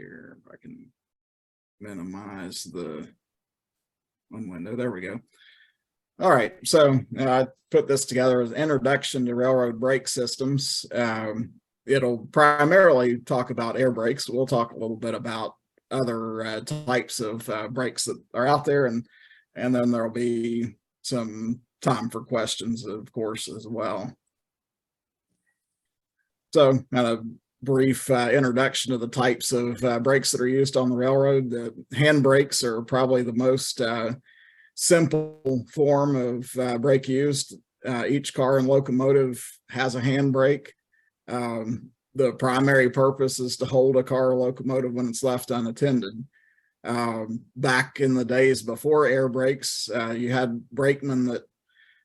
here. If I can minimize the one window. There we go. All right, so I put this together as introduction to railroad brake systems. It'll primarily talk about air brakes. We'll talk a little bit about other types of brakes that are out there, and then there'll be some time for questions, of course, as well. So, kind of brief introduction to the types of brakes that are used on the railroad. The hand brakes are probably the most simple form of brake used. Each car and locomotive has a hand brake. The primary purpose is to hold a car or locomotive when it's left unattended. Back in the days before air brakes, you had brakemen that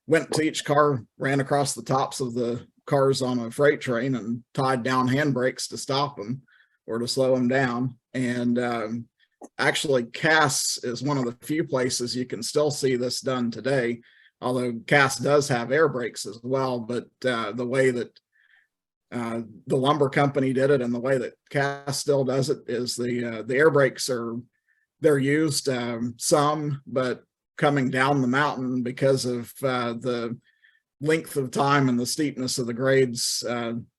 went to each car, ran across the tops of the cars on a freight train and tied down handbrakes to stop them or to slow them down. And actually, Cass is one of the few places you can still see this done today, although Cass does have air brakes as well. But the way that the lumber company did it and the way that Cass still does it is the air brakes they're used some, but coming down the mountain because of the length of time and the steepness of the grades,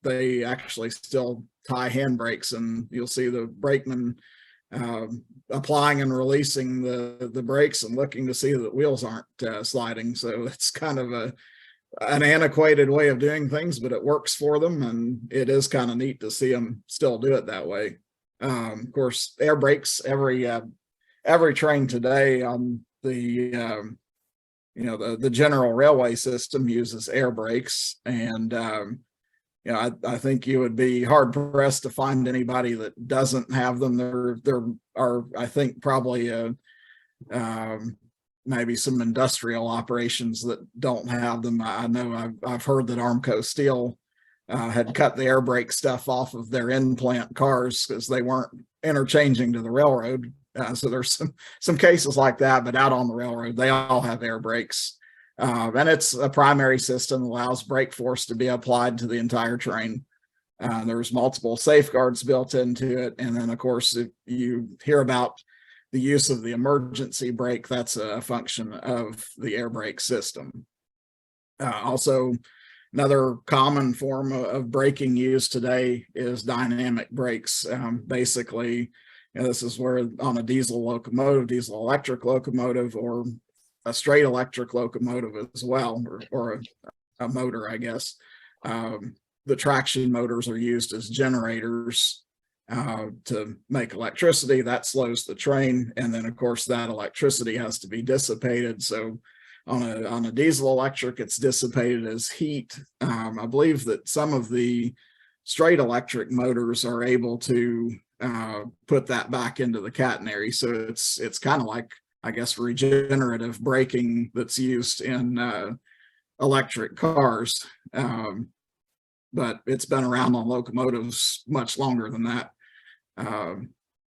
they actually still tie handbrakes, and you'll see the brakeman applying and releasing the brakes and looking to see that wheels aren't sliding. So it's kind of an antiquated way of doing things, but it works for them, and it is kind of neat to see them still do it that way. Of course, air brakes, every train today on the the general railway system uses air brakes, and I think you would be hard pressed to find anybody that doesn't have them. There are, I think, probably maybe some industrial operations that don't have them. I know I've heard that Armco Steel had cut the air brake stuff off of their in-plant cars because they weren't interchanging to the railroad. So there's some cases like that, but out on the railroad, they all have air brakes. And it's a primary system, allows brake force to be applied to the entire train. There's multiple safeguards built into it. And then, of course, if you hear about the use of the emergency brake, that's a function of the air brake system. Also, another common form of braking used today is dynamic brakes. Basically, this is where on a diesel locomotive, diesel electric locomotive, or a straight electric locomotive as well, or a motor, I guess. The traction motors are used as generators to make electricity. That slows the train, and then of course that electricity has to be dissipated. So on a diesel electric, it's dissipated as heat. I believe that some of the straight electric motors are able to put that back into the catenary. So it's kind of like, I guess, regenerative braking that's used in electric cars. But it's been around on locomotives much longer than that.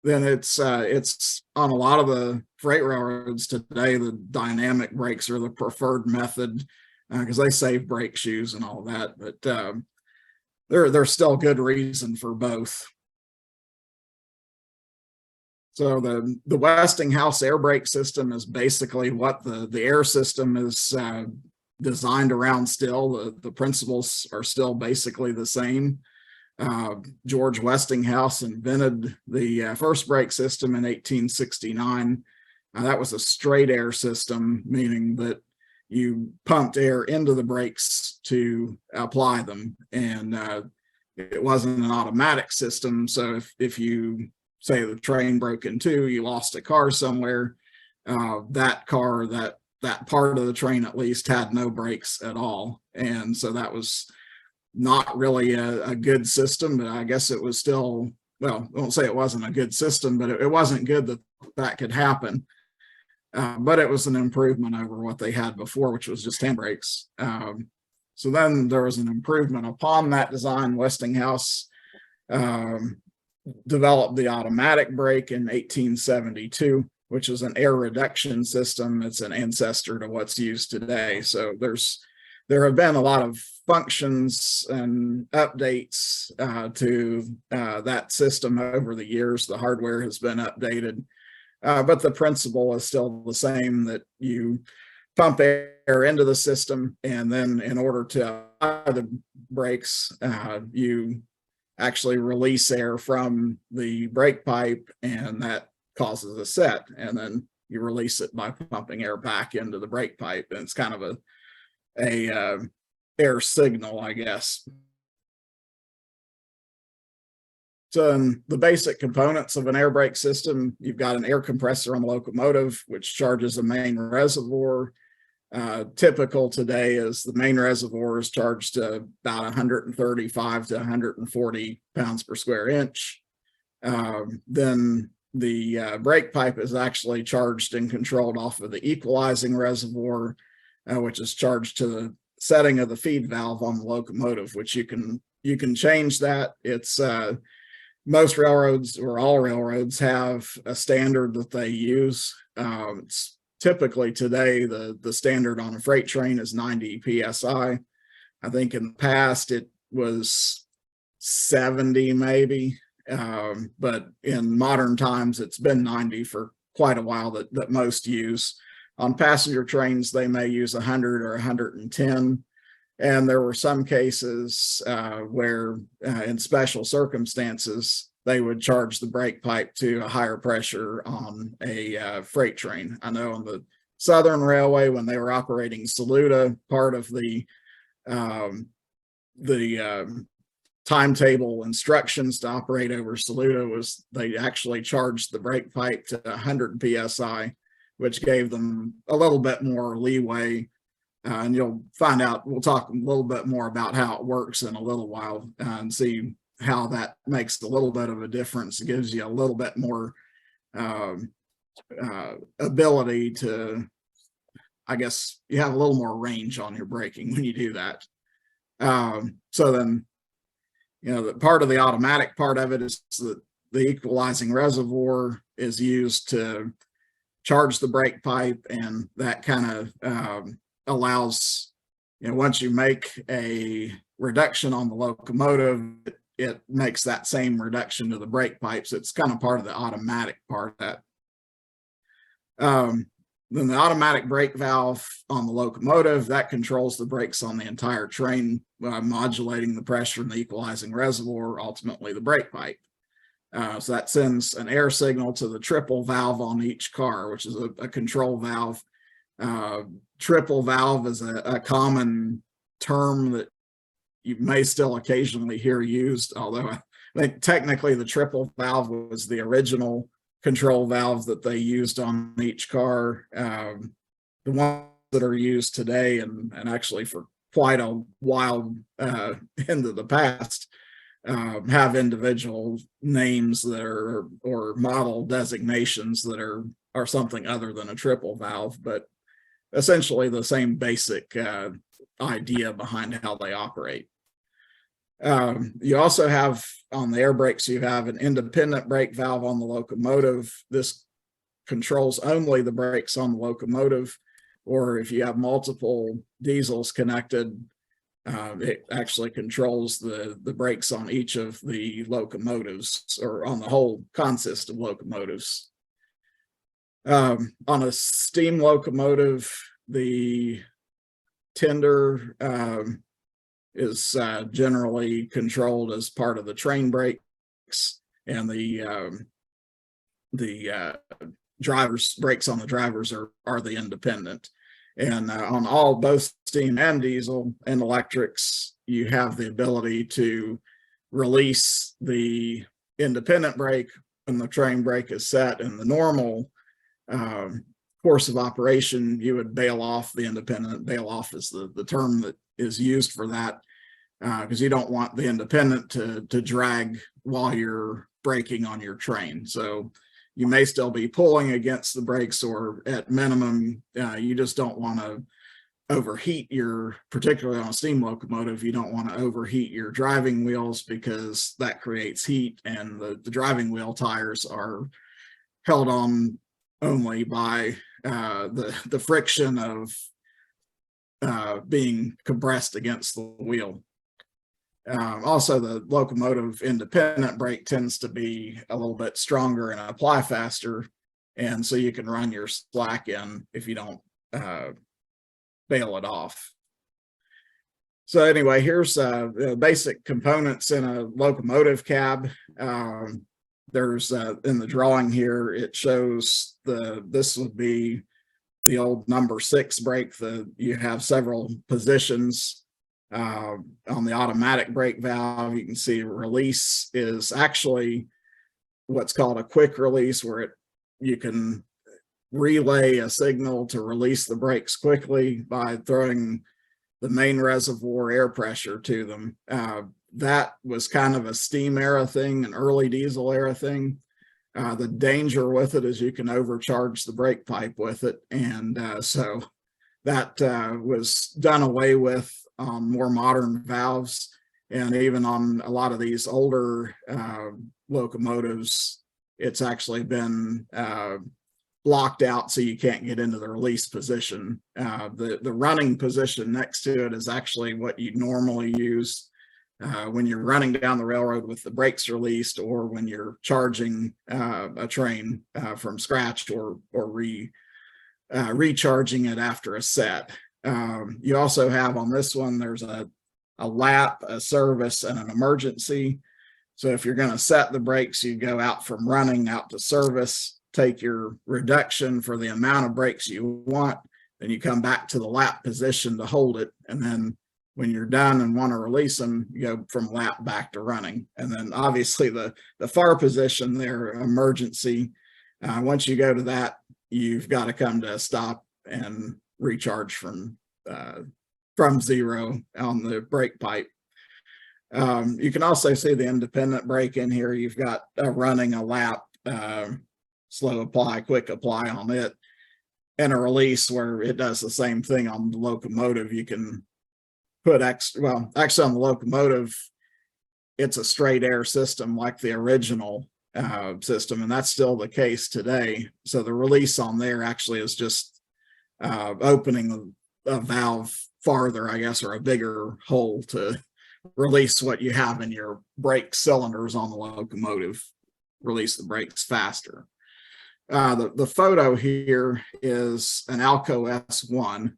Then it's on a lot of the freight railroads today, the dynamic brakes are the preferred method because they save brake shoes and all that. But there's still good reason for both. So the Westinghouse air brake system is basically what the air system is designed around still. The principles are still basically the same. George Westinghouse invented the first brake system in 1869. That was a straight air system, meaning that you pumped air into the brakes to apply them. And it wasn't an automatic system. So if you say the train broke in two, you lost a car somewhere, that part of the train at least had no brakes at all. And so that was not really a good system, but I guess it was still, well, I won't say it wasn't a good system, but it wasn't good that could happen. But it was an improvement over what they had before, which was just handbrakes. So then there was an improvement upon that design. Westinghouse developed the automatic brake in 1872, which is an air reduction system. It's an ancestor to what's used today. So there's there have been a lot of functions and updates to that system over the years. The hardware has been updated, but the principle is still the same, that you pump air into the system, and then in order to apply the brakes, you actually release air from the brake pipe, and that causes a set, and then you release it by pumping air back into the brake pipe, and it's kind of a air signal, I guess. So in the basic components of an air brake system, you've got an air compressor on the locomotive, which charges a main reservoir. Typical today is the main reservoir is charged to about 135 to 140 pounds per square inch. Then the brake pipe is actually charged and controlled off of the equalizing reservoir, which is charged to the setting of the feed valve on the locomotive, which you can change that. It's most railroads, or all railroads, have a standard that they use. It's typically today the standard on a freight train is 90 psi. I think in the past it was 70 maybe, but in modern times it's been 90 for quite a while that most use. On passenger trains, they may use 100 or 110. And there were some cases where in special circumstances, they would charge the brake pipe to a higher pressure on a freight train. I know on the Southern Railway, when they were operating Saluda, part of the timetable instructions to operate over Saluda was they actually charged the brake pipe to 100 psi, which gave them a little bit more leeway. And you'll find out, we'll talk a little bit more about how it works in a little while and see how that makes a little bit of a difference. It gives you a little bit more ability to, I guess, you have a little more range on your braking when you do that. So then, the part of the automatic part of it is that the equalizing reservoir is used to charge the brake pipe, and that kind of allows, once you make a reduction on the locomotive, it makes that same reduction to the brake pipes. It's kind of part of the automatic part of that. Then the automatic brake valve on the locomotive, that controls the brakes on the entire train by modulating the pressure in the equalizing reservoir, ultimately the brake pipe. So that sends an air signal to the triple valve on each car, which is a control valve. Triple valve is a common term that you may still occasionally hear used, although I think technically the triple valve was the original control valve that they used on each car. The ones that are used today and actually for quite a while into the past have individual names that are, or model designations that are something other than a triple valve, but essentially the same basic idea behind how they operate. You also have on the air brakes, you have an independent brake valve on the locomotive. This controls only the brakes on the locomotive, or if you have multiple diesels connected, it actually controls the brakes on each of the locomotives, or on the whole consist of locomotives. On a steam locomotive, the tender is generally controlled as part of the train brakes, and the drivers' brakes on the drivers are the independent. And on both steam and diesel and electrics, you have the ability to release the independent brake when the train brake is set. In the normal course of operation, you would bail off the independent. Bail off is the term that is used for that, because you don't want the independent to drag while you're braking on your train. So you may still be pulling against the brakes, or at minimum, you just don't want to overheat particularly on a steam locomotive, you don't want to overheat your driving wheels, because that creates heat, and the driving wheel tires are held on only by the friction of being compressed against the wheel. Also, the locomotive independent brake tends to be a little bit stronger and apply faster, and so you can run your slack in if you don't bail it off. So anyway, here's the basic components in a locomotive cab. There's in the drawing here, it shows this would be the old number 6 brake. You have several positions. On the automatic brake valve, you can see release is actually what's called a quick release, where you can relay a signal to release the brakes quickly by throwing the main reservoir air pressure to them. That was kind of a steam era thing, an early diesel era thing. The danger with it is you can overcharge the brake pipe with it. And so that was done away with on more modern valves. And even on a lot of these older locomotives, it's actually been blocked out so you can't get into the release position. The running position next to it is actually what you normally use when you're running down the railroad with the brakes released, or when you're charging a train from scratch, or recharging it after a set. You also have on this one, there's a lap, a service, and an emergency. So if you're going to set the brakes, you go out from running out to service, take your reduction for the amount of brakes you want, then you come back to the lap position to hold it. And then when you're done and want to release them, you go from lap back to running. And then obviously the far position there, emergency, once you go to that, you've got to come to a stop and recharge from zero on the brake pipe. You can also see the independent brake in here. You've got running, a lap, slow apply, quick apply on it, and a release where it does the same thing on the locomotive. You can put well, actually on the locomotive, it's a straight air system like the original system, and that's still the case today. So the release on there actually is just opening a valve farther, I guess, or a bigger hole to release what you have in your brake cylinders on the locomotive, release the brakes faster. The photo here is an Alco S1,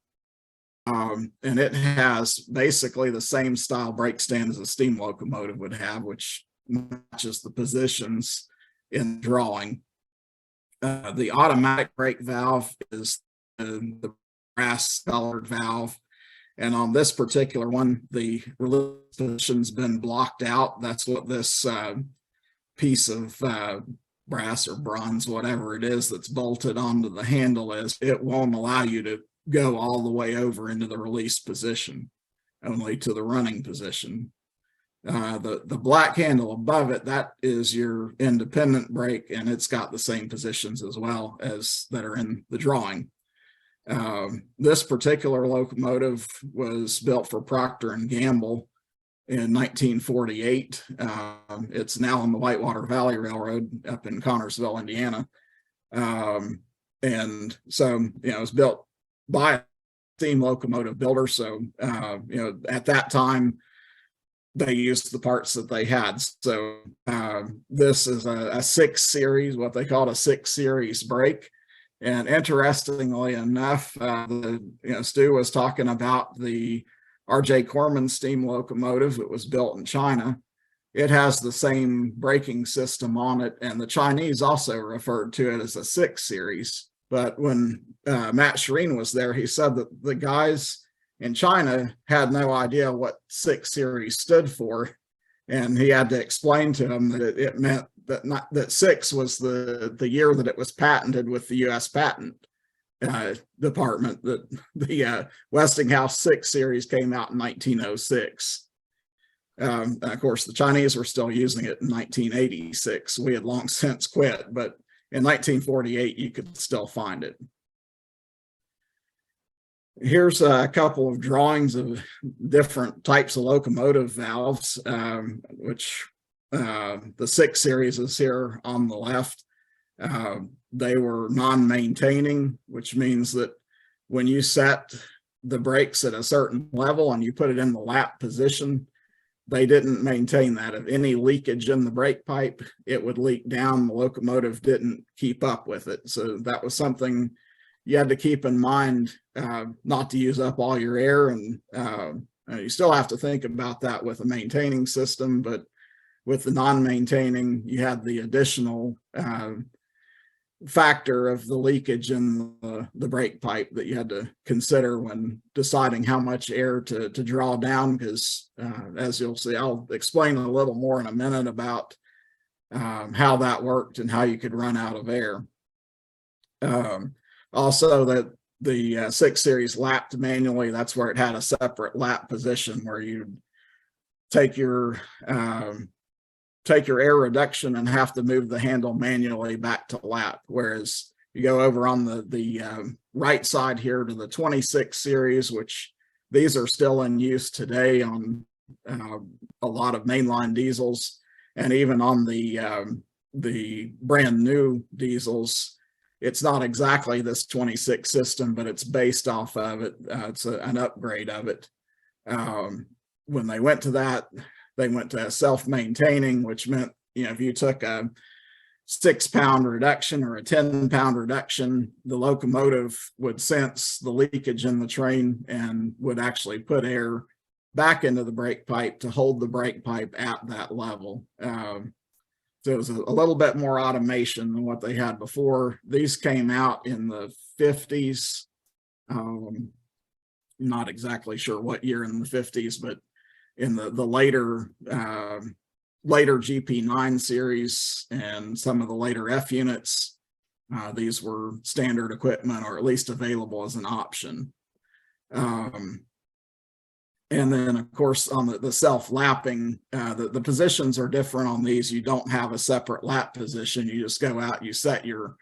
and it has basically the same style brake stand as a steam locomotive would have, which matches the positions in the drawing. The automatic brake valve is the brass colored valve, and on this particular one, the release position's been blocked out. That's what this piece of brass or bronze, whatever it is, that's bolted onto the handle is. It won't allow you to go all the way over into the release position, only to the running position. The black handle above it, that is your independent brake, and it's got the same positions as well as that are in the drawing. This particular locomotive was built for Procter & Gamble in 1948. It's now on the Whitewater Valley Railroad up in Connersville, Indiana. And so, it was built by a steam locomotive builder. So, at that time, they used the parts that they had. So this is a 6 series, what they called a 6 series brake. And interestingly enough, Stu was talking about the R.J. Corman steam locomotive that was built in China. It has the same braking system on it, and the Chinese also referred to it as a 6 series. But when Matt Shireen was there, he said that the guys in China had no idea what 6 series stood for, and he had to explain to them that it meant that 6 was the year that it was patented with the U.S. Patent Department. That the Westinghouse 6 series came out in 1906. Of course, the Chinese were still using it in 1986. We had long since quit, but in 1948, you could still find it. Here's a couple of drawings of different types of locomotive valves, which the 6 series is here on the left. They were non-maintaining, which means that when you set the brakes at a certain level and you put it in the lap position, they didn't maintain that. If any leakage in the brake pipe, it would leak down. The locomotive didn't keep up with it. So that was something you had to keep in mind, not to use up all your air. And you still have to think about that with a maintaining system, but with the non-maintaining, you had the additional factor of the leakage in the brake pipe that you had to consider when deciding how much air to draw down, because as you'll see, I'll explain a little more in a minute about how that worked and how you could run out of air. Also, that the 6 Series lapped manually, that's where it had a separate lap position where you'd take your air reduction and have to move the handle manually back to lap. Whereas you go over on the right side here to the 26 Series, which these are still in use today on a lot of mainline diesels, and even on the brand new diesels. It's not exactly this 26 system, but it's based off of it. It's an upgrade of it. When they went to that, they went to self-maintaining, which meant, if you took a 6-pound reduction or a 10-pound reduction, the locomotive would sense the leakage in the train and would actually put air back into the brake pipe to hold the brake pipe at that level. So it was a little bit more automation than what they had before. These came out in the 50s. Not exactly sure what year in the 50s, but in the later GP9 series and some of the later F units, these were standard equipment, or at least available as an option. And then, of course, on the self-lapping, the positions are different on these. You don't have a separate lap position. You just go out, you set your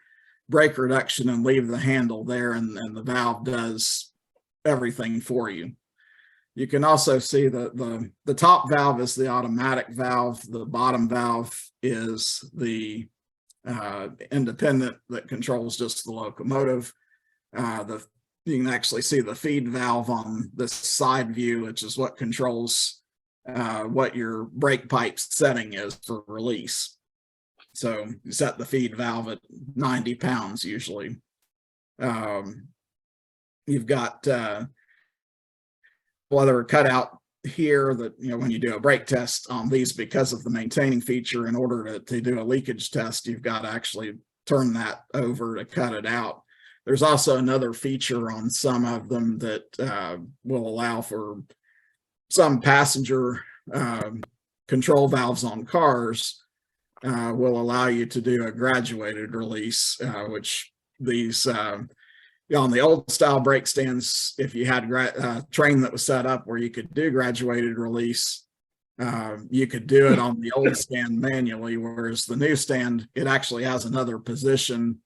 brake reduction and leave the handle there, and the valve does everything for you. You can also see the top valve is the automatic valve. The bottom valve is the independent that controls just the locomotive. You can actually see the feed valve on this side view, which is what controls what your brake pipe setting is for release. So you set the feed valve at 90 pounds usually. You've got leather cutout here that, when you do a brake test on these, because of the maintaining feature, in order to do a leakage test, you've got to actually turn that over to cut it out. There's also another feature on some of them that will allow for some passenger control valves on cars will allow you to do a graduated release, which these on the old style brake stands, if you had a train that was set up where you could do graduated release, you could do it on the old stand manually, whereas the new stand, it actually has another position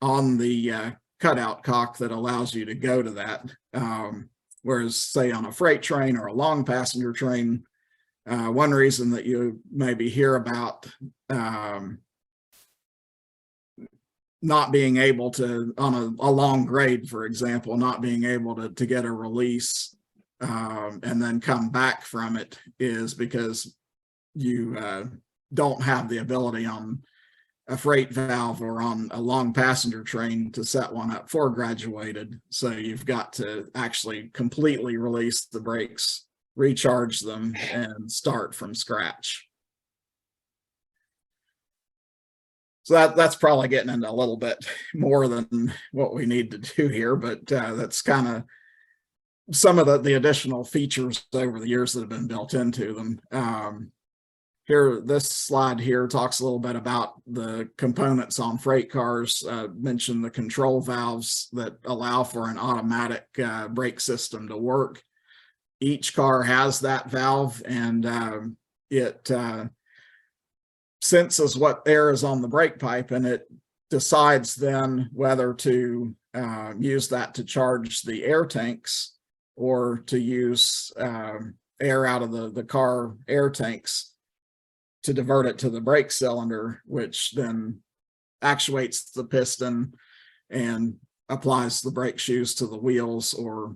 on the cutout cock that allows you to go to that. Whereas, say, on a freight train or a long passenger train, one reason that you maybe hear about not being able to, on a long grade, for example, not being able to get a release and then come back from it, is because you don't have the ability on a freight valve or on a long passenger train to set one up for graduated. So you've got to actually completely release the brakes, recharge them, and start from scratch. So that's probably getting into a little bit more than what we need to do here, but that's kind of some of the additional features over the years that have been built into them. Here, this slide here talks a little bit about the components on freight cars. Mention the control valves that allow for an automatic brake system to work. Each car has that valve, and it senses what air is on the brake pipe, and it decides then whether to use that to charge the air tanks or to use air out of the car air tanks to divert it to the brake cylinder, which then actuates the piston and applies the brake shoes to the wheels, or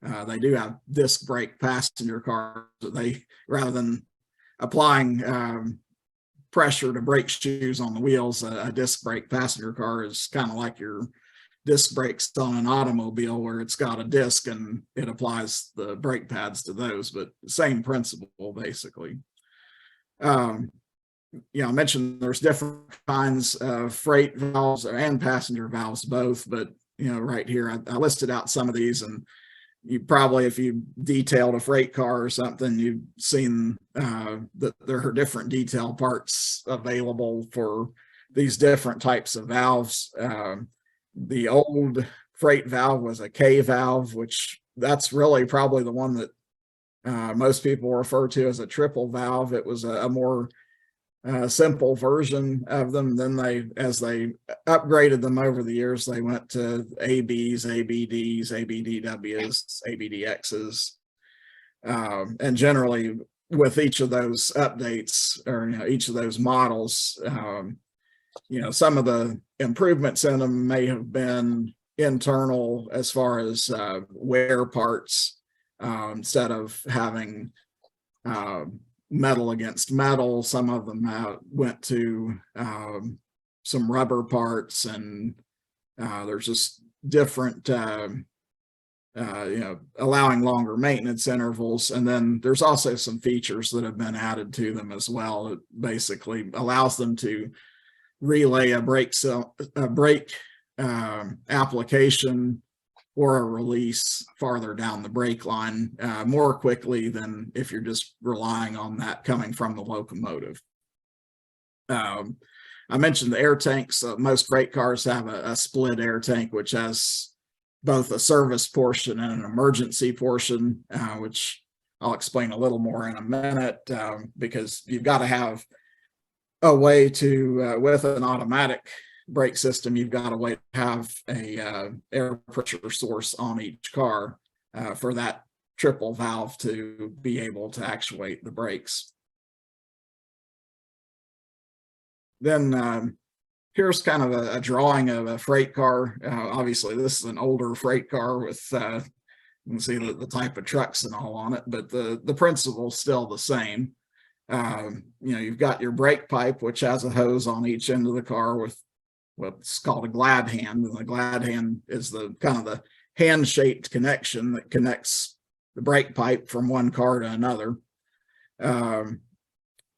They do have disc brake passenger cars. They, rather than applying pressure to brake shoes on the wheels, a disc brake passenger car is kind of like your disc brakes on an automobile, where it's got a disc and it applies the brake pads to those, but same principle basically. I mentioned there's different kinds of freight valves and passenger valves both, but right here I listed out some of these, and you probably, if you detailed a freight car or something, you've seen that there are different detail parts available for these different types of valves. The old freight valve was a K valve, which that's really probably the one that most people refer to as a triple valve. It was a more simple version of them. Then as they upgraded them over the years, they went to ABs, ABDs, ABDWs, ABDXs, and generally with each of those updates, or each of those models, some of the improvements in them may have been internal as far as wear parts. Instead of having metal against metal, some of them went to some rubber parts, and there's just different, allowing longer maintenance intervals. And then there's also some features that have been added to them as well. It basically allows them to relay a brake application or a release farther down the brake line more quickly than if you're just relying on that coming from the locomotive. I mentioned the air tanks. Most freight cars have a split air tank, which has both a service portion and an emergency portion, which I'll explain a little more in a minute, because you've got to have a way to, with an automatic brake system, you've got a way to have a air pressure source on each car for that triple valve to be able to actuate the brakes. Then here's kind of a drawing of a freight car. Obviously, this is an older freight car with, you can see the type of trucks and all on it, but the principle's still the same. You've got your brake pipe, which has a hose on each end of the car with what's called a glad hand. And the glad hand is the kind of the hand-shaped connection that connects the brake pipe from one car to another.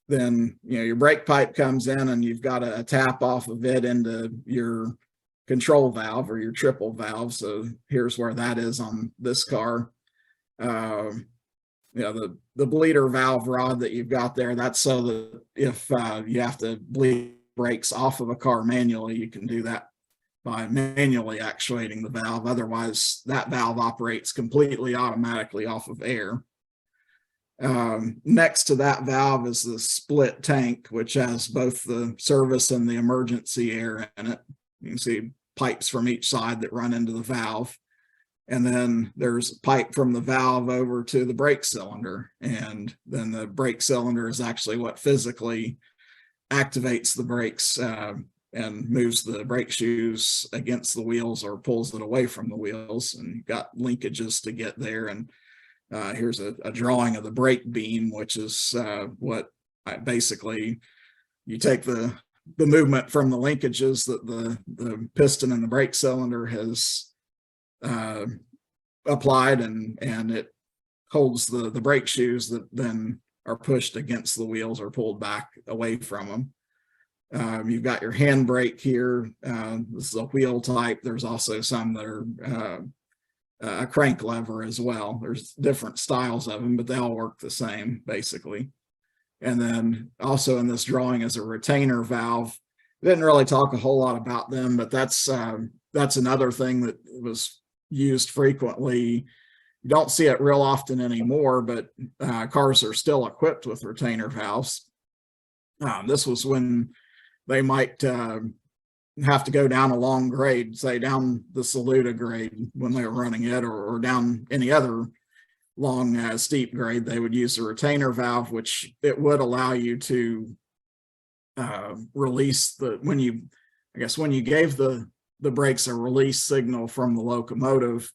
Then your brake pipe comes in, and you've got a tap off of it into your control valve or your triple valve. So here's where that is on this car. The bleeder valve rod that you've got there, that's so that if you have to bleed brakes off of a car manually, you can do that by manually actuating the valve. Otherwise, that valve operates completely automatically off of air. Next to that valve is the split tank, which has both the service and the emergency air in it. You can see pipes from each side that run into the valve. And then there's a pipe from the valve over to the brake cylinder. And then the brake cylinder is actually what physically activates the brakes and moves the brake shoes against the wheels or pulls it away from the wheels. And you've got linkages to get there. And here's a drawing of the brake beam, which is what basically you take the movement from the linkages that the piston and the brake cylinder has applied, and it holds the brake shoes that then are pushed against the wheels or pulled back away from them. You've got your handbrake here. This is a wheel type. There's also some that are a crank lever as well. There's different styles of them, but they all work the same basically. And then also in this drawing is a retainer valve. Didn't really talk a whole lot about them, but that's another thing that was used frequently. You don't see it real often anymore, but cars are still equipped with retainer valves. This was when they might have to go down a long grade, say down the Saluda grade when they were running it, or down any other long steep grade. They would use a retainer valve, which it would allow you to release when you gave the brakes a release signal from the locomotive,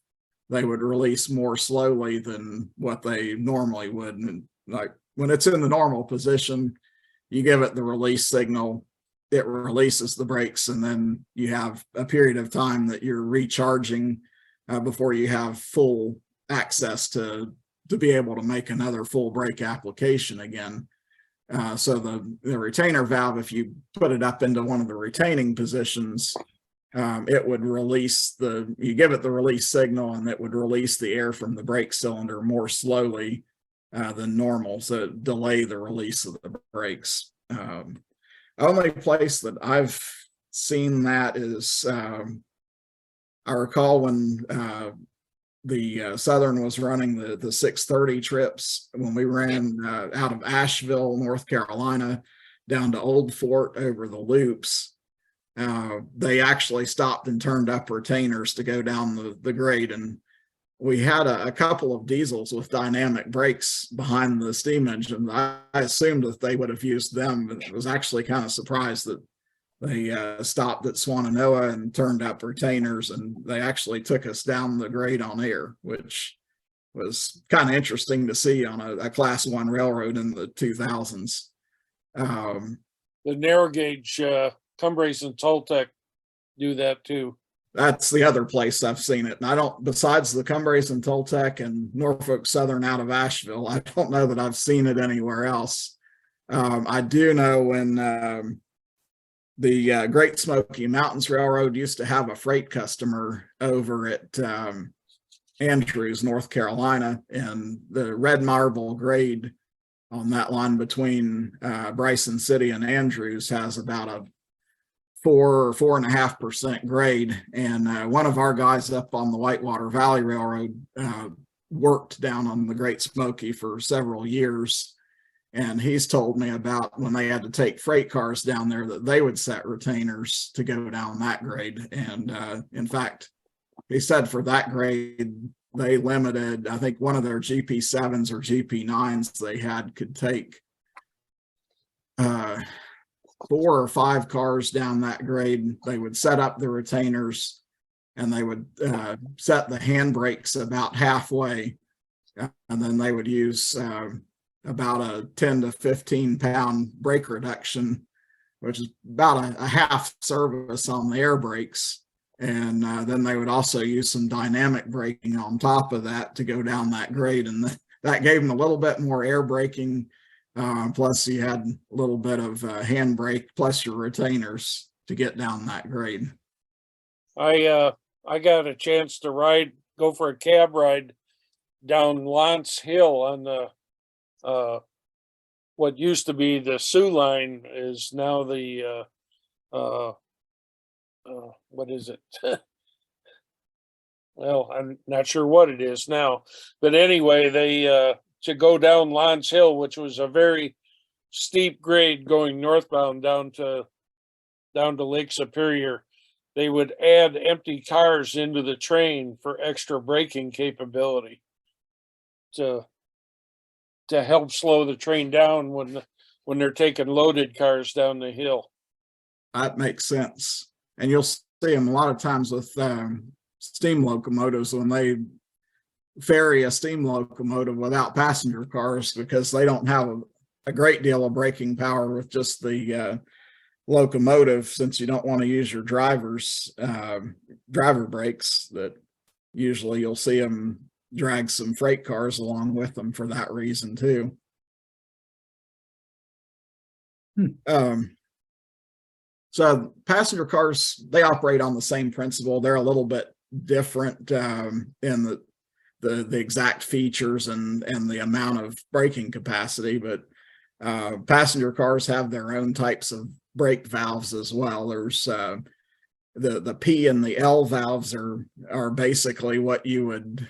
they would release more slowly than what they normally would. And like when it's in the normal position, you give it the release signal, it releases the brakes, and then you have a period of time that you're recharging before you have full access to be able to make another full brake application again. So the retainer valve, if you put it up into one of the retaining positions, it would release you give it the release signal, and it would release the air from the brake cylinder more slowly than normal, so delay the release of the brakes. Only place that I've seen that is, I recall when the Southern was running the 630 trips, when we ran out of Asheville, North Carolina, down to Old Fort over the loops. They actually stopped and turned up retainers to go down the grade, and we had a couple of diesels with dynamic brakes behind the steam engine. I assumed that they would have used them, but I was actually kind of surprised that they stopped at Swannanoa and turned up retainers, and they actually took us down the grade on air, which was kind of interesting to see on a Class 1 railroad in the 2000s. The narrow gauge Cumbres and Toltec do that too. That's the other place I've seen it. And I don't, besides the Cumbres and Toltec and Norfolk Southern out of Asheville, I don't know that I've seen it anywhere else. I do know when the Great Smoky Mountains Railroad used to have a freight customer over at Andrews, North Carolina, and the red marble grade on that line between Bryson City and Andrews has about a 4 or 4.5% grade. And one of our guys up on the Whitewater Valley Railroad worked down on the Great Smoky for several years. And he's told me about when they had to take freight cars down there that they would set retainers to go down that grade. And in fact, he said for that grade, they limited, I think one of their GP7s or GP9s they had could take 4 or 5 cars down that grade. They would set up the retainers, and they would set the handbrakes about halfway, and then they would use about a 10 to 15 pound brake reduction, which is about a half service on the air brakes. And then they would also use some dynamic braking on top of that to go down that grade. And that gave them a little bit more air braking. Plus you had a little bit of hand brake plus your retainers to get down that grade. I got a chance to go for a cab ride down Lance Hill on the what used to be the Sioux line is now the what is it? Well, I'm not sure what it is now, but anyway, they to go down Lance Hill, which was a very steep grade going northbound down to Lake Superior, they would add empty cars into the train for extra braking capability to help slow the train down when they're taking loaded cars down the hill. That makes sense. And you'll see them a lot of times with steam locomotives when they ferry a steam locomotive without passenger cars, because they don't have a great deal of braking power with just the locomotive, since you don't want to use your driver brakes. That usually you'll see them drag some freight cars along with them for that reason too. So passenger cars, they operate on the same principle. They're a little bit different in the exact features and the amount of braking capacity, but passenger cars have their own types of brake valves as well. There's the P and the L valves are basically what you would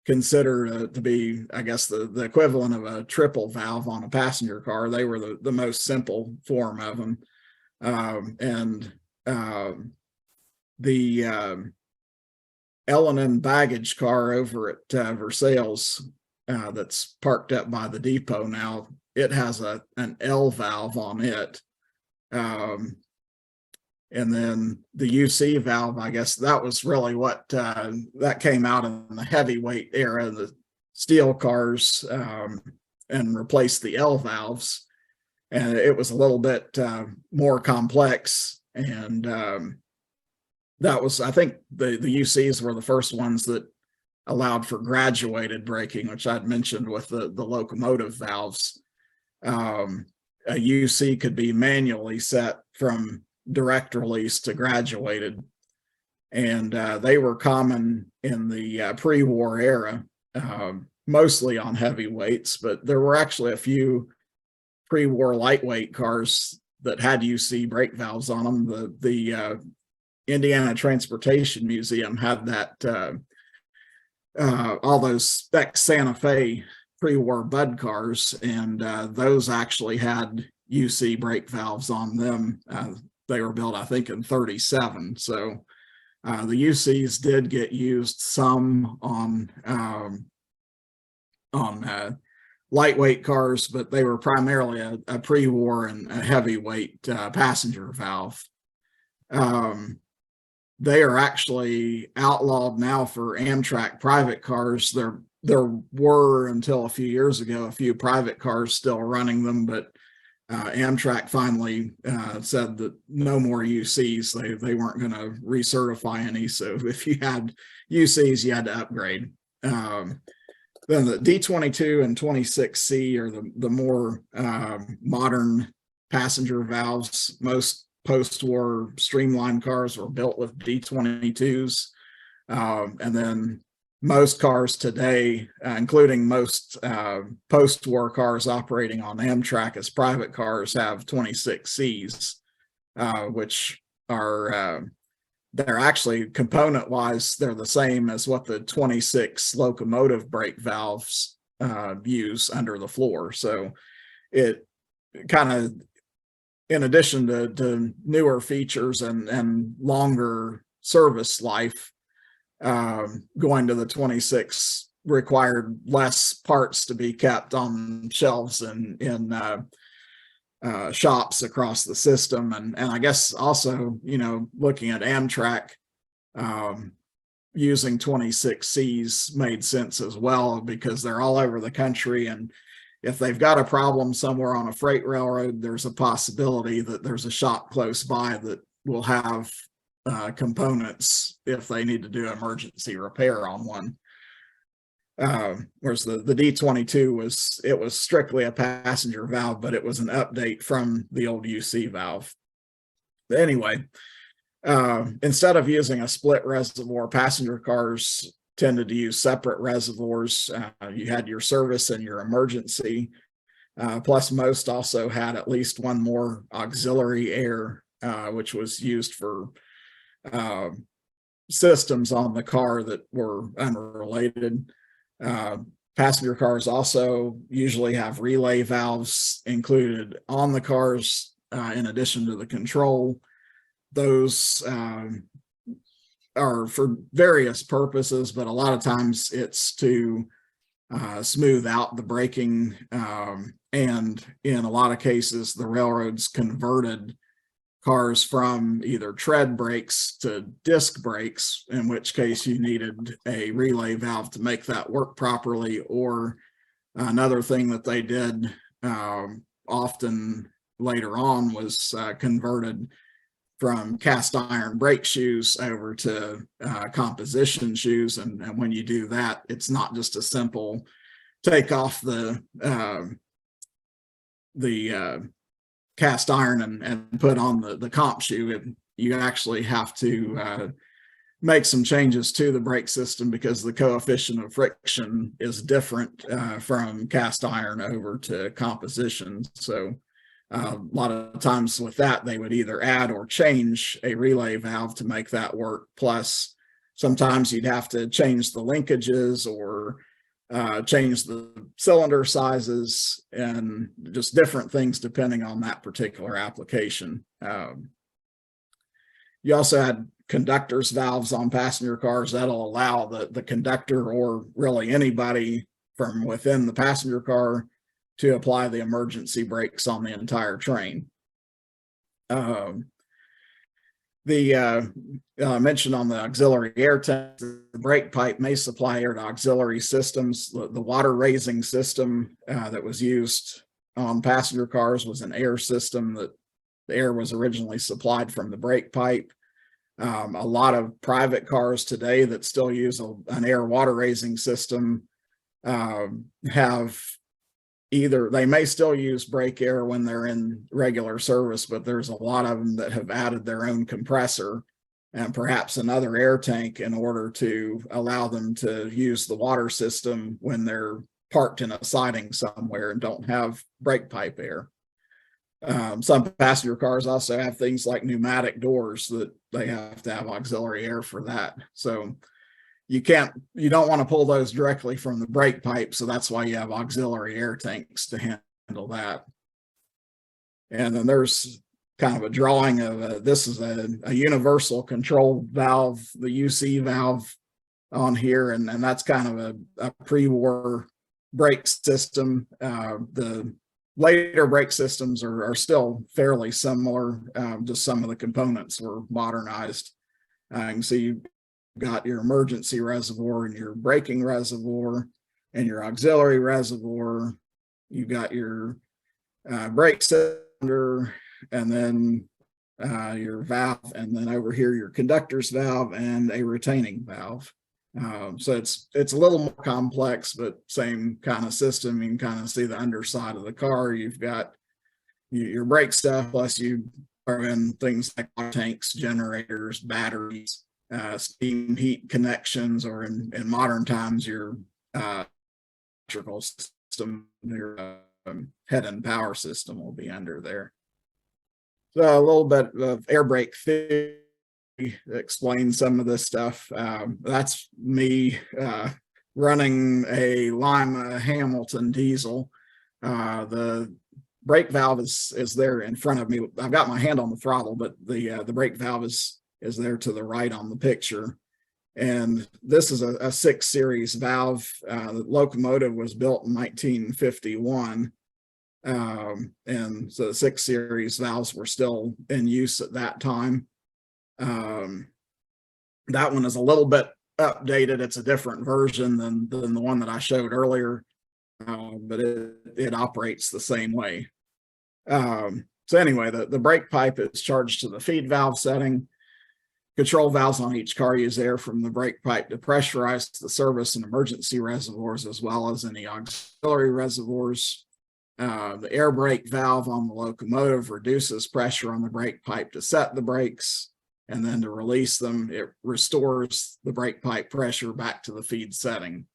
consider to be, I guess, the equivalent of a triple valve on a passenger car. They were the most simple form of them. The L&M baggage car over at Versailles that's parked up by the depot now, it has an L valve on it. And then the UC valve, I guess that was really what that came out in the heavyweight era, the steel cars, and replaced the L valves. And it was a little bit more complex. And that was, I think the UCs were the first ones that allowed for graduated braking, which I'd mentioned with the locomotive valves. A UC could be manually set from direct release to graduated. And they were common in the pre-war era, mostly on heavyweights, but there were actually a few pre-war lightweight cars that had UC brake valves on them. The Indiana Transportation Museum had that, all those ex-Santa Fe pre-war Bud cars, and those actually had UC brake valves on them. They were built, I think, in 37. So the UCs did get used some on lightweight cars, but they were primarily a pre-war and a heavyweight passenger valve. They are actually outlawed now for Amtrak private cars. There were, until a few years ago, a few private cars still running them, but Amtrak finally said that no more UCs. They weren't going to recertify any. So if you had UCs, you had to upgrade. Then the D22 and 26C are the more modern passenger valves. Most post-war streamlined cars were built with D22s. And then most cars today, including most post-war cars operating on Amtrak as private cars, have 26Cs, which are they're actually component-wise, they're the same as what the 26 locomotive brake valves use under the floor. So it kind of, in addition to newer features and longer service life, going to the 26 required less parts to be kept on shelves in shops across the system. And I guess also, looking at Amtrak, using 26Cs made sense as well, because they're all over the country. And if they've got a problem somewhere on a freight railroad, there's a possibility that there's a shop close by that will have components if they need to do emergency repair on one. Whereas the D22 was strictly a passenger valve, but it was an update from the old UC valve. But anyway, instead of using a split reservoir, passenger cars tended to use separate reservoirs. You had your service and your emergency. Plus, most also had at least one more auxiliary air, which was used for systems on the car that were unrelated. Passenger cars also usually have relay valves included on the cars, in addition to the control. Those are for various purposes, but a lot of times it's to smooth out the braking, and in a lot of cases the railroads converted cars from either tread brakes to disc brakes, in which case you needed a relay valve to make that work properly. Or another thing that they did often later on was converted from cast iron brake shoes over to composition shoes. And when you do that, it's not just a simple take off the cast iron and put on the comp shoe. You actually have to make some changes to the brake system, because the coefficient of friction is different from cast iron over to composition. So a lot of times with that, they would either add or change a relay valve to make that work. Plus, sometimes you'd have to change the linkages or change the cylinder sizes, and just different things depending on that particular application. You also had conductors valves on passenger cars that'll allow the conductor, or really anybody from within the passenger car, to apply the emergency brakes on the entire train. I mentioned on the auxiliary air tank, the brake pipe may supply air to auxiliary systems. The water raising system that was used on passenger cars was an air system that the air was originally supplied from the brake pipe. A lot of private cars today that still use an air water raising system have either, they may still use brake air when they're in regular service, but there's a lot of them that have added their own compressor and perhaps another air tank in order to allow them to use the water system when they're parked in a siding somewhere and don't have brake pipe air. Some passenger cars also have things like pneumatic doors that they have to have auxiliary air for that. So you don't want to pull those directly from the brake pipe. So that's why you have auxiliary air tanks to handle that. And then there's kind of a drawing of this is a universal control valve, the UC valve on here. And that's kind of a pre-war brake system. The later brake systems are still fairly similar. Just some of the components were modernized. You can see you've got your emergency reservoir and your braking reservoir and your auxiliary reservoir. You've got your brake cylinder and then your valve, and then over here your conductor's valve and a retaining valve. So it's a little more complex, but same kind of system. You can kind of see the underside of the car. You've got your brake stuff, plus you throw in things like tanks, generators, batteries, steam heat connections, or in modern times, your electrical system, your head and power system will be under there. So a little bit of air brake theory explains some of this stuff. That's me running a Lima Hamilton diesel. The brake valve is there in front of me. I've got my hand on the throttle, but the brake valve is there to the right on the picture. And this is a 6 series valve. The locomotive was built in 1951. And so the 6 series valves were still in use at that time. That one is a little bit updated. It's a different version than the one that I showed earlier, but it operates the same way. So anyway, the brake pipe is charged to the feed valve setting. Control valves on each car use air from the brake pipe to pressurize the service and emergency reservoirs, as well as any auxiliary reservoirs. The air brake valve on the locomotive reduces pressure on the brake pipe to set the brakes, and then to release them, it restores the brake pipe pressure back to the feed setting.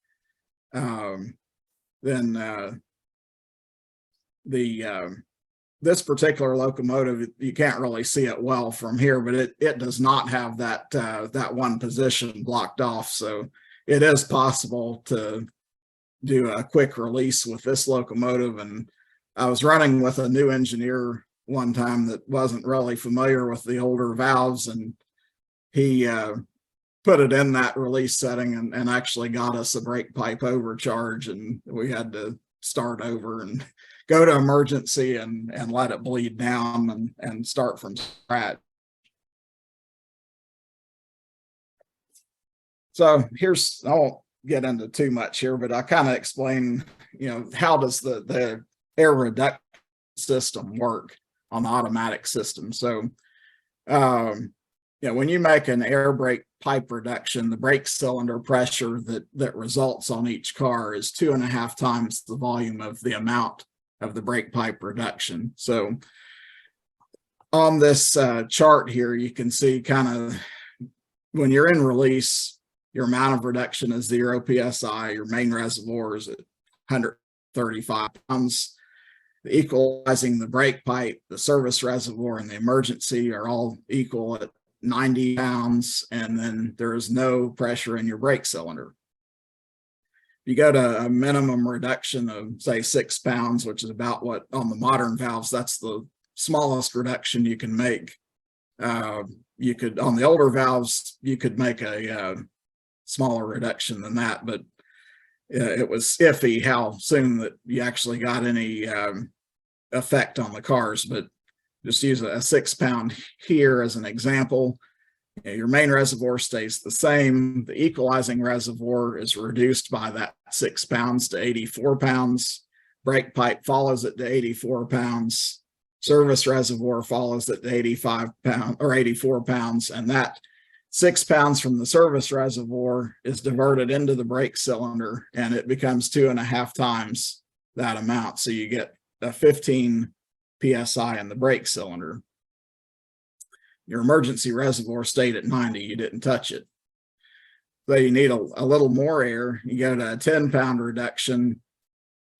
This particular locomotive, you can't really see it well from here, but it does not have that one position blocked off. So it is possible to do a quick release with this locomotive. And I was running with a new engineer one time that wasn't really familiar with the older valves, and he put it in that release setting and actually got us a brake pipe overcharge, and we had to start over and go to emergency and let it bleed down and start from scratch. So I won't get into too much here, but I kind of explain, how does the air reduction system work on the automatic system. So, when you make an air brake pipe reduction, the brake cylinder pressure that results on each car is 2.5 times the volume of the amount of the brake pipe reduction. So on this chart here, you can see kind of when you're in release, your amount of reduction is 0 psi, your main reservoir is at 135 pounds. The equalizing the brake pipe, the service reservoir, and the emergency are all equal at 90 pounds, and then there is no pressure in your brake cylinder. You go to a minimum reduction of, say, 6 pounds, which is about what on the modern valves, that's the smallest reduction you can make. You could, on the older valves, you could make a smaller reduction than that, but it was iffy how soon that you actually got any effect on the cars. But just use a 6 pound here as an example. Your main reservoir stays the same. The equalizing reservoir is reduced by that 6 pounds to 84 pounds. Brake pipe follows it to 84 pounds. Service reservoir follows it to 85 pounds or 84 pounds. And that 6 pounds from the service reservoir is diverted into the brake cylinder, and it becomes 2.5 times that amount. So you get a 15 PSI in the brake cylinder. Your emergency reservoir stayed at 90. You didn't touch it. So you need a little more air. You go to a 10 pound reduction.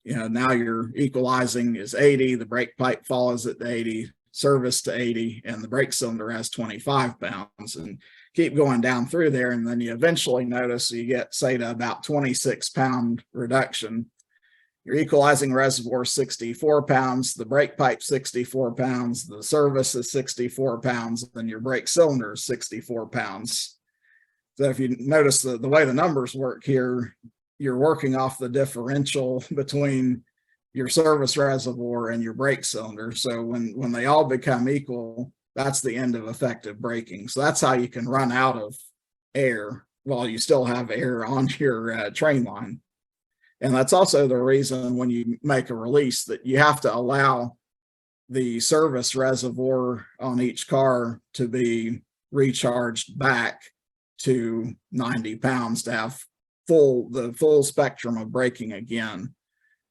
Now your equalizing is 80. The brake pipe follows it to 80, service to 80, and the brake cylinder has 25 pounds. And keep going down through there. And then you eventually notice you get, say, to about 26 pound reduction. Your equalizing reservoir is 64 pounds, the brake pipe 64 pounds, the service is 64 pounds, and your brake cylinder is 64 pounds. So if you notice the way the numbers work here, you're working off the differential between your service reservoir and your brake cylinder. So when they all become equal, that's the end of effective braking. So that's how you can run out of air while you still have air on your train line. And that's also the reason when you make a release that you have to allow the service reservoir on each car to be recharged back to 90 pounds to have the full spectrum of braking again.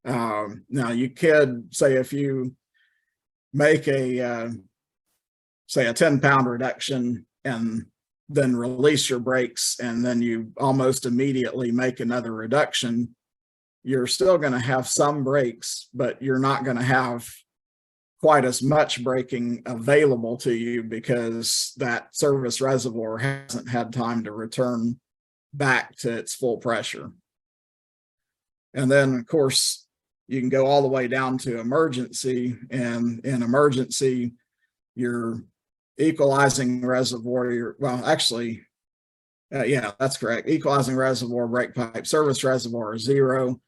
Now you could say, if you make say a 10 pound reduction and then release your brakes, and then you almost immediately make another reduction, you're still going to have some brakes, but you're not going to have quite as much braking available to you because that service reservoir hasn't had time to return back to its full pressure. And then, of course, you can go all the way down to emergency, and in emergency, your equalizing reservoir, yeah, that's correct. Equalizing reservoir, brake pipe, service reservoir is 0.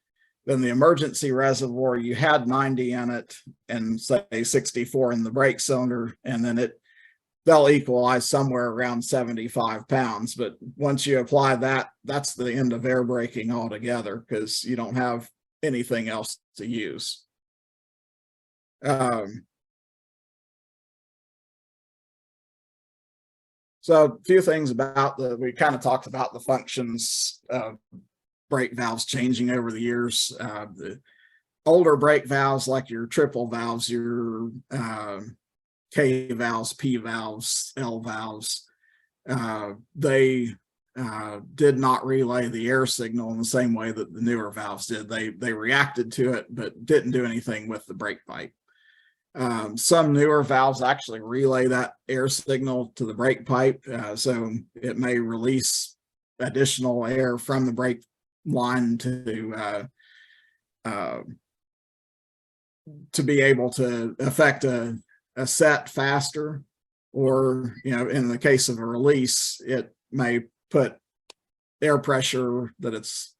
Then the emergency reservoir, you had 90 in it and say 64 in the brake cylinder, and then they'll equalize somewhere around 75 pounds. But once you apply that, that's the end of air braking altogether because you don't have anything else to use. So a few things about we kind of talked about the functions of brake valves changing over the years. The older brake valves, like your triple valves, your K valves, P valves, L valves, they did not relay the air signal in the same way that the newer valves did. They reacted to it, but didn't do anything with the brake pipe. Some newer valves actually relay that air signal to the brake pipe, so it may release additional air from the brake line to be able to affect a set faster, or in the case of a release, it may put air pressure that it's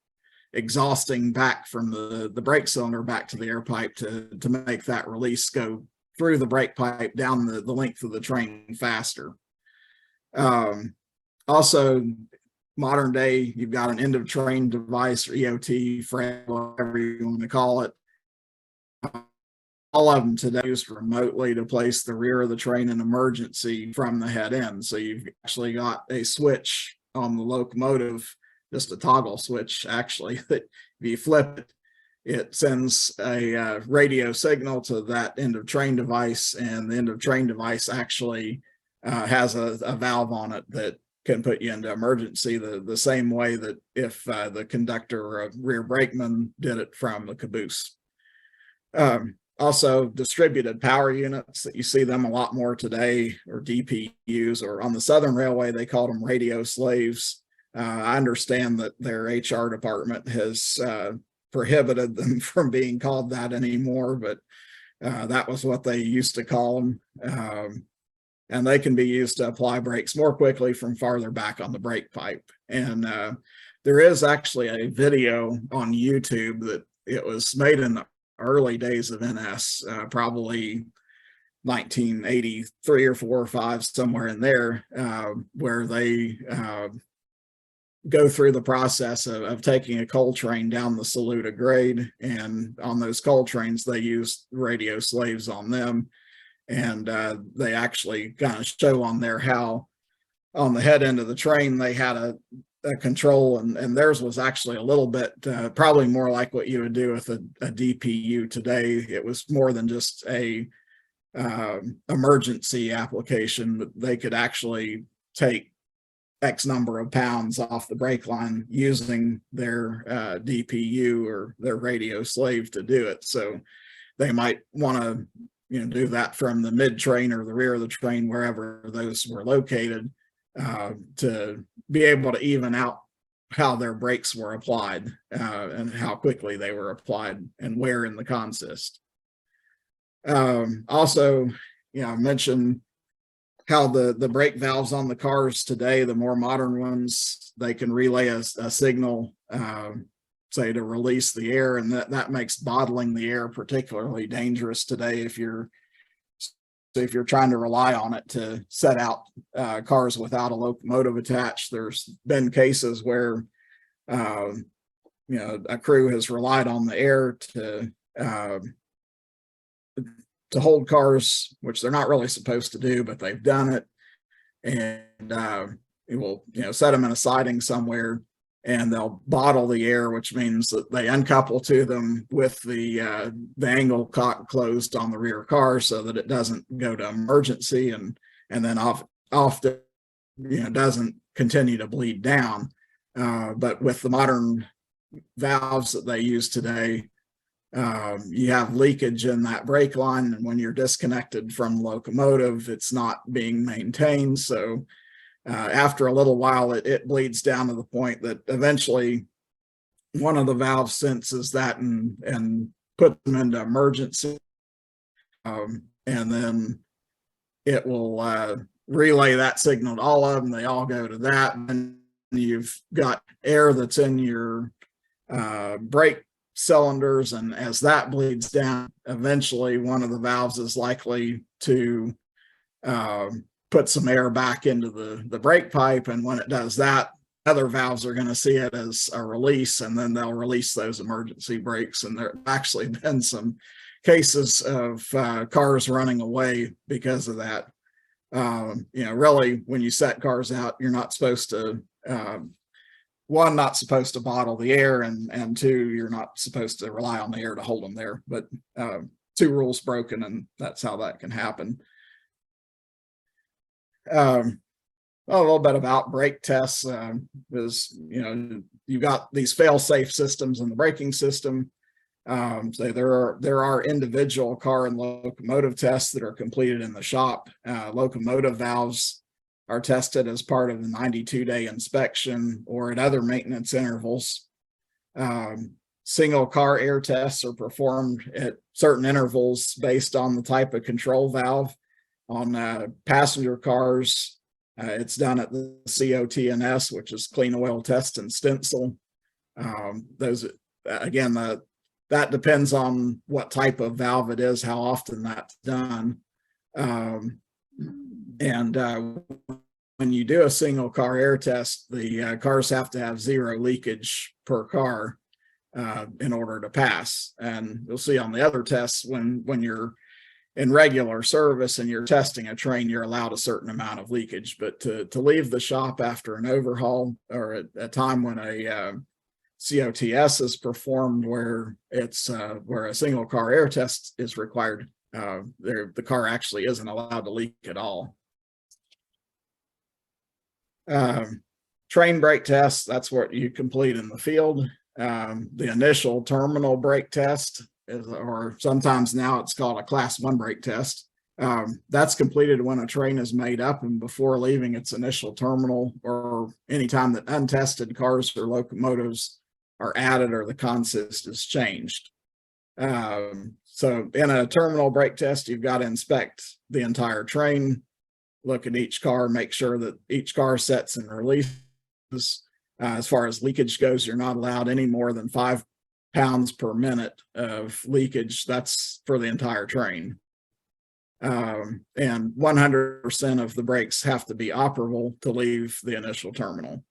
exhausting back from the brake cylinder back to the air pipe to make that release go through the brake pipe down the length of the train faster. Also, modern day, you've got an end of train device, or EOT, FRAM, whatever you want to call it. All of them today are used remotely to place the rear of the train in emergency from the head end. So you've actually got a switch on the locomotive, just a toggle switch actually, that if you flip it, it sends a radio signal to that end of train device, and the end of train device actually has a valve on it that can put you into emergency the same way that if the conductor or a rear brakeman did it from the caboose. Also, distributed power units, that you see them a lot more today, or DPUs, or on the Southern Railway, they called them radio slaves. I understand that their HR department has prohibited them from being called that anymore, but that was what they used to call them. And they can be used to apply brakes more quickly from farther back on the brake pipe. And there is actually a video on YouTube that it was made in the early days of NS, probably 1983 or 4 or 5, somewhere in there, where they go through the process of taking a coal train down the Saluda grade. And on those coal trains, they use radio slaves on them. And they actually kind of show on there how on the head end of the train, they had a control, and theirs was actually a little bit, probably more like what you would do with a DPU today. It was more than just a emergency application, but they could actually take X number of pounds off the brake line using their DPU or their radio slave to do it. So they might want to, do that from the mid train or the rear of the train, wherever those were located, to be able to even out how their brakes were applied, and how quickly they were applied and where in the consist. Also, I mentioned how the brake valves on the cars today, the more modern ones, they can relay a signal, say, to release the air, and that makes bottling the air particularly dangerous today if you're trying to rely on it to set out cars without a locomotive attached. There's been cases where a crew has relied on the air to hold cars, which they're not really supposed to do, but they've done it. And it will, set them in a siding somewhere, and they'll bottle the air, which means that they uncouple to them with the angle cock closed on the rear car so that it doesn't go to emergency, and then often doesn't continue to bleed down. But with the modern valves that they use today, you have leakage in that brake line, and when you're disconnected from the locomotive, it's not being maintained. So after a little while, it bleeds down to the point that eventually one of the valves senses that and puts them into emergency, and then it will relay that signal to all of them. They all go to that, and you've got air that's in your brake cylinders, and as that bleeds down, eventually one of the valves is likely to put some air back into the brake pipe, and when it does that, other valves are going to see it as a release, and then they'll release those emergency brakes. And there have actually been some cases of cars running away because of that. Really, when you set cars out, you're not supposed to one, not supposed to bottle the air, and two, you're not supposed to rely on the air to hold them there. But two rules broken, and that's how that can happen. A little bit about brake tests is, you've got these fail-safe systems in the braking system. So there are individual car and locomotive tests that are completed in the shop. Locomotive valves are tested as part of the 92-day inspection or at other maintenance intervals. Single car air tests are performed at certain intervals based on the type of control valve. On passenger cars, it's done at the COTNS, which is Clean Oil Test and Stencil. Those, again, that depends on what type of valve it is, how often that's done. When you do a single car air test, the cars have to have 0 leakage per car in order to pass. And you'll see on the other tests, when you're in regular service and you're testing a train, you're allowed a certain amount of leakage. But to leave the shop after an overhaul, or at a time when a COTS is performed, where it's where a single car air test is required, the car actually isn't allowed to leak at all. Train brake tests, that's what you complete in the field. The initial terminal brake test is, or sometimes now it's called a class 1 brake test. That's completed when a train is made up and before leaving its initial terminal, or anytime that untested cars or locomotives are added or the consist is changed. So in a terminal brake test, you've got to inspect the entire train, look at each car, make sure that each car sets and releases. As far as leakage goes, you're not allowed any more than 5 pounds per minute of leakage. That's for the entire train. And 100% of the brakes have to be operable to leave the initial terminal.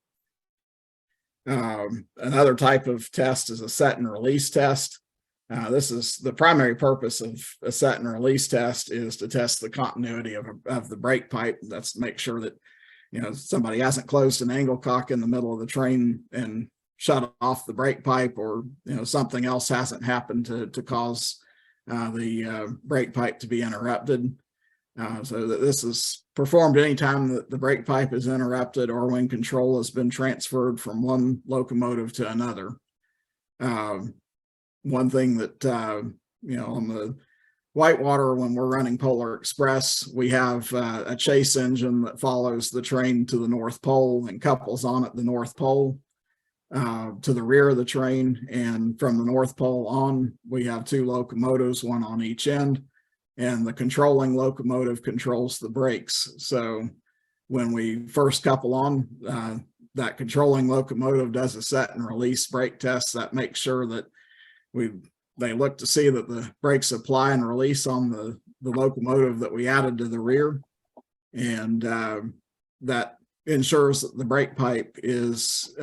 Another type of test is a set and release test. This is the primary purpose of a set and release test, is to test the continuity of the brake pipe. That's to make sure that, somebody hasn't closed an angle cock in the middle of the train and shut off the brake pipe, or, something else hasn't happened to cause the brake pipe to be interrupted. So that this is performed anytime that the brake pipe is interrupted or when control has been transferred from one locomotive to another. One thing that, on the Whitewater, when we're running Polar Express, we have a chase engine that follows the train to the North Pole and couples on at the North Pole to the rear of the train. And from the North Pole on, we have two locomotives, one on each end, and the controlling locomotive controls the brakes. So when we first couple on, that controlling locomotive does a set and release brake test that makes sure that they look to see that the brakes apply and release on the locomotive that we added to the rear. And that ensures that the brake pipe has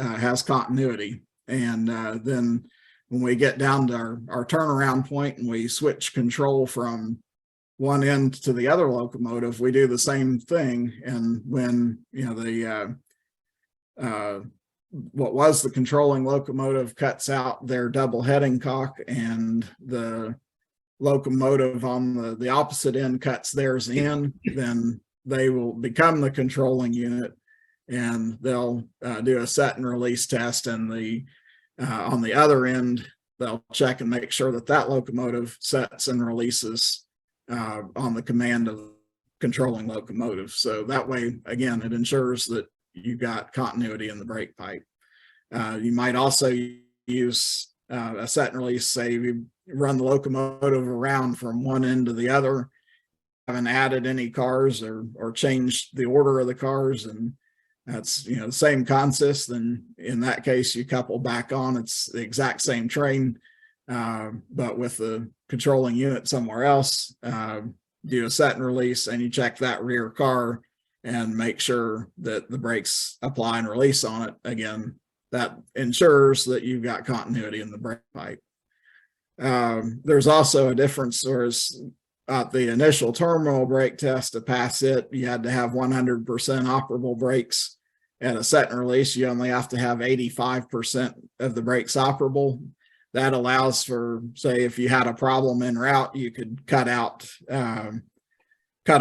continuity. And then when we get down to our turnaround point and we switch control from one end to the other locomotive, we do the same thing. And when, what was the controlling locomotive cuts out their double heading cock, and the locomotive on the opposite end cuts theirs in, then they will become the controlling unit, and they'll do a set and release test. And on the other end, they'll check and make sure that that locomotive sets and releases on the command of controlling locomotive. So that way, again, it ensures that you got continuity in the brake pipe. You might also use a set and release. Say you run the locomotive around from one end to the other, haven't added any cars or changed the order of the cars, and that's the same consist. Then in that case, you couple back on. It's the exact same train, but with the controlling unit somewhere else. Do a set and release, and you check that rear car and make sure that the brakes apply and release on it. Again, that ensures that you've got continuity in the brake pipe. There's also a difference. Whereas at the initial terminal brake test, to pass it, you had to have 100% operable brakes. At a set and release, you only have to have 85% of the brakes operable. That allows for, say, if you had a problem en route, you could cut a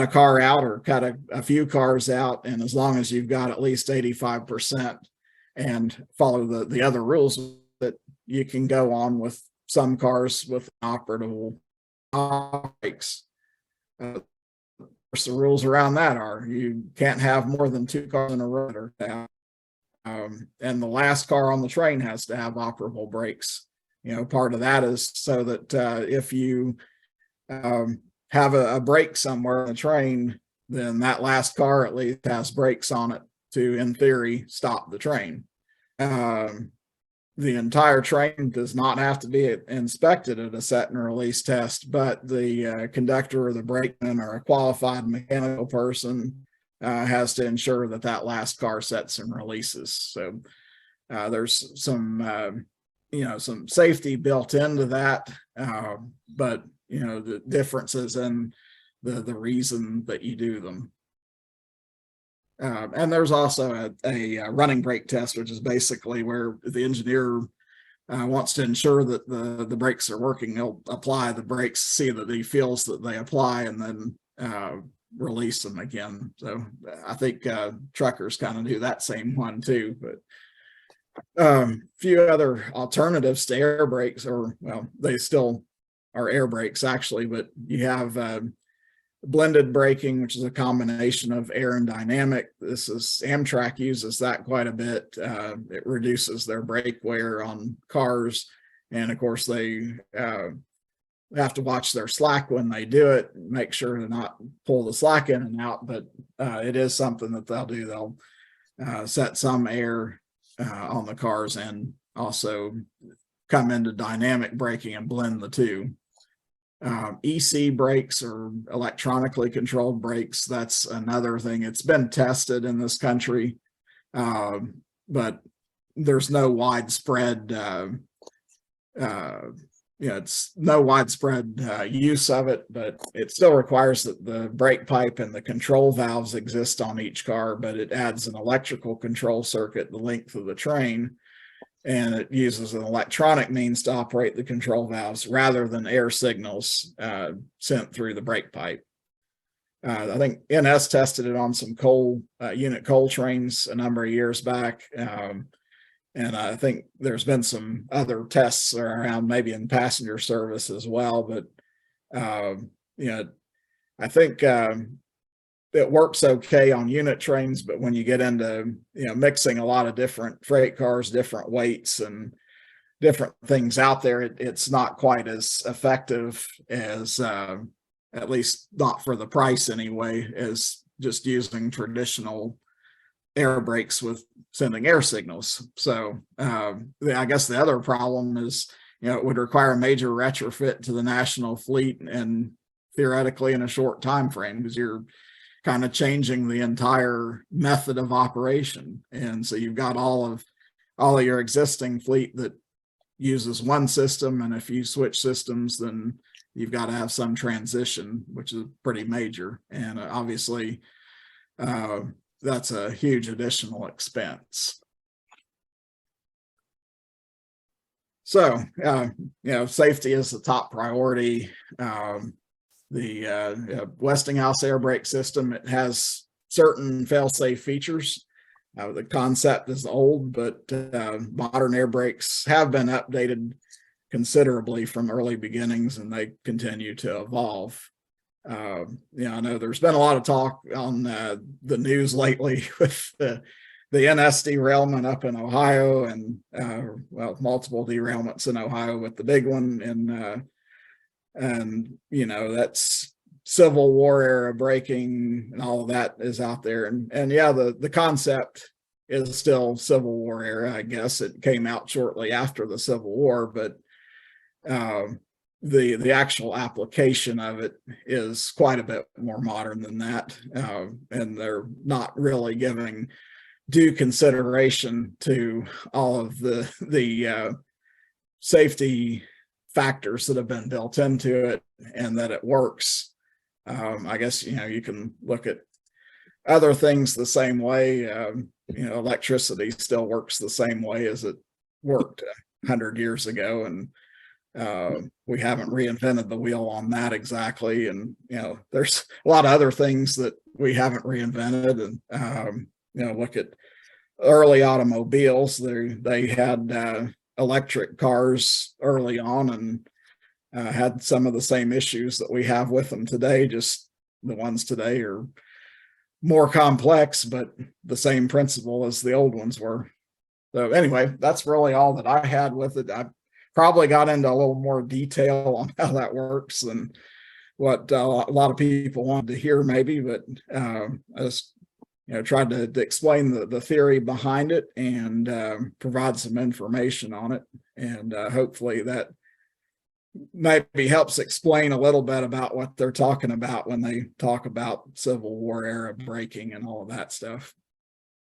car out or cut a few cars out. And as long as you've got at least 85% and follow the other rules, that you can go on with some cars with operable brakes. The rules around that are you can't have more than two cars in a row. And the last car on the train has to have operable brakes. Part of that is so that if you have a brake somewhere on the train, then that last car at least has brakes on it to, in theory, stop the train. The entire train does not have to be inspected at a set and release test, but the conductor or the brakeman or a qualified mechanical person has to ensure that that last car sets and releases. So there's some safety built into that, but the differences in the reason that you do them. And there's also a running brake test, which is basically where the engineer wants to ensure that the brakes are working. He'll apply the brakes, see that he feels that they apply, and then release them again. So I think truckers kind of do that same one too. But a few other alternatives to air brakes, or well, they still are air brakes actually, but you have blended braking, which is a combination of air and dynamic. Amtrak uses that quite a bit. It reduces their brake wear on cars, and of course they have to watch their slack when they do it, make sure to not pull the slack in and out, but it is something that they'll do. They'll set some air on the cars and also come into dynamic braking and blend the two. EC brakes or electronically controlled brakes, that's another thing. It's been tested in this country, but there's no widespread, it's no widespread use of it, but it still requires that the brake pipe and the control valves exist on each car, but it adds an electrical control circuit the length of the train, and it uses an electronic means to operate the control valves rather than air signals sent through the brake pipe. I think NS tested it on some unit coal trains a number of years back. And I think there's been some other tests around maybe in passenger service as well. But, I think it works okay on unit trains, but when you get into, mixing a lot of different freight cars, different weights and different things out there, it's not quite as effective as, at least not for the price anyway, as just using traditional air brakes with sending air signals. So I guess the other problem is, it would require a major retrofit to the national fleet, and theoretically in a short time frame, because you're kind of changing the entire method of operation. And so you've got all of your existing fleet that uses one system, and if you switch systems, then you've got to have some transition, which is pretty major. And obviously that's a huge additional expense. So, safety is the top priority. The Westinghouse air brake system, it has certain fail-safe features. The concept is old, but modern air brakes have been updated considerably from early beginnings, and they continue to evolve. I know there's been a lot of talk on the news lately with the NS derailment up in Ohio, and multiple derailments in Ohio, with the big one. And that's Civil War era braking, and all of that is out there. And the concept is still Civil War era. I guess it came out shortly after the Civil War, but the actual application of it is quite a bit more modern than that. And they're not really giving due consideration to all of the safety factors that have been built into it, and that it works. I guess, you can look at other things the same way. Electricity still works the same way as it worked 100 years ago. And we haven't reinvented the wheel on that exactly. And, there's a lot of other things that we haven't reinvented. And, look at early automobiles. They had electric cars early on, and had some of the same issues that we have with them today. Just the ones today are more complex, but the same principle as the old ones were. So anyway, that's really all that I had with it. I probably got into a little more detail on how that works than what a lot of people wanted to hear maybe, but I just tried to explain the theory behind it, and provide some information on it. And hopefully that maybe helps explain a little bit about what they're talking about when they talk about Civil War era braking and all of that stuff.